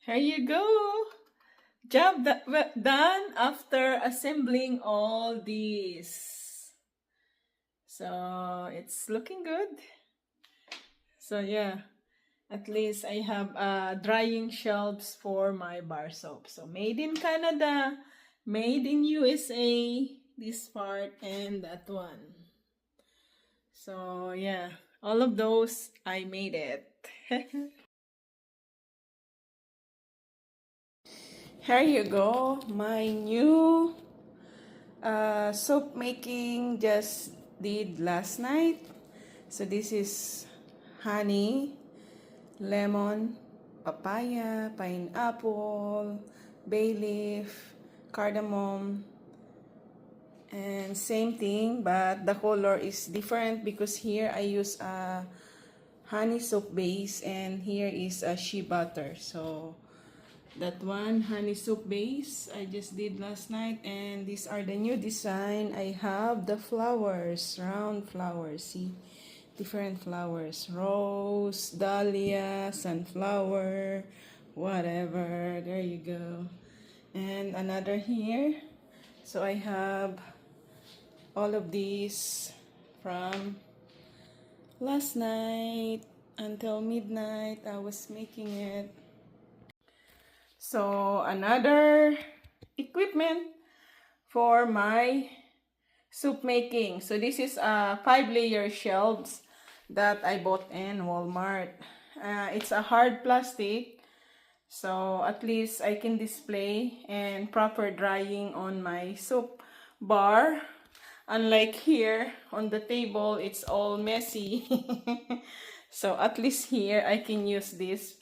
Here you go. Job done after assembling all these. So it's looking good. So yeah, at least I have drying shelves for my bar soap. So made in Canada, made in USA, this part and that one. So yeah, all of those I made it. Here you go, my new soap making just did last night. So this is honey, lemon, papaya, pineapple, bay leaf, cardamom, and same thing, but the color is different because here I use a honey soap base and here is a shea butter. So that one honey soap base I just did last night, and these are the new design. I have the flowers, round flowers, see, different flowers, rose, dahlia, sunflower, whatever, there you go. And another here. So I have all of these from last night until midnight. I was making it. So another equipment for my soup making. So this is a 5-layer shelves that I bought in Walmart. It's a hard plastic, so at least I can display and proper drying on my soap bar. Unlike here on the table, it's all messy. So at least here I can use this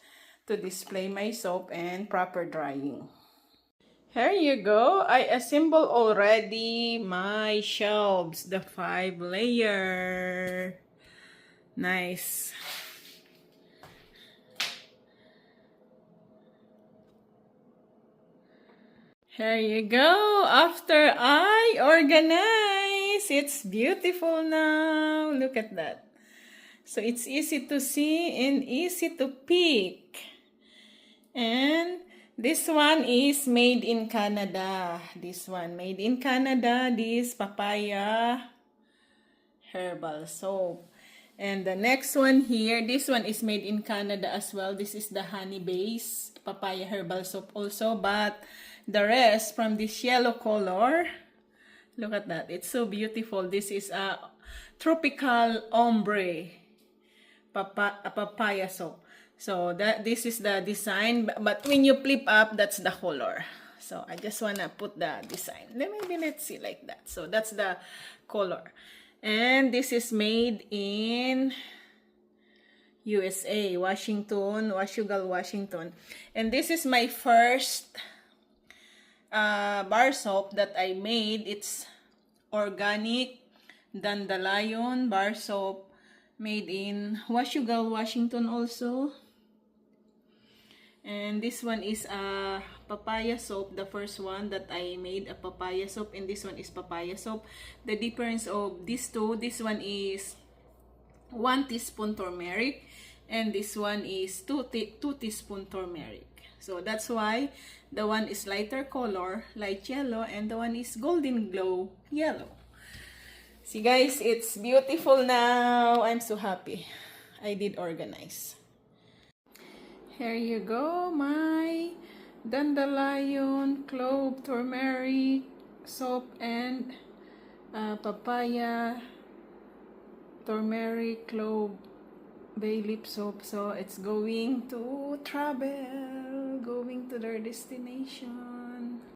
to display my soap and proper drying. Here you go. I assemble already my shelves, the 5-layer. Nice. Here you go. After I organize, it's beautiful now. Look at that. So it's easy to see and easy to pick. And this one is made in Canada. This one made in Canada. This papaya herbal soap. And the next one here, this one is made in Canada as well. This is the honey base papaya herbal soap also. But the rest from this yellow color, look at that. It's so beautiful. This is a tropical ombre papaya soap. So this is the design, but when you flip up, that's the color. So I just wanna put the design. Let's see like that. So that's the color. And this is made in USA, Washington, Washougal, Washington. And this is my first bar soap that I made. It's organic dandelion bar soap made in Washougal, Washington also. And this one is a papaya soap, the first one that I made, a papaya soap, and this one is papaya soap. The difference of these two, this one is 1 teaspoon turmeric, and this one is 2 teaspoon turmeric. So that's why the one is lighter color, light yellow, and the one is golden glow yellow. See guys, it's beautiful now. I'm so happy I did organize. Here you go, my dandelion, clove, turmeric soap, and papaya, turmeric, clove, bay leaf soap. So it's going to travel, going to their destination.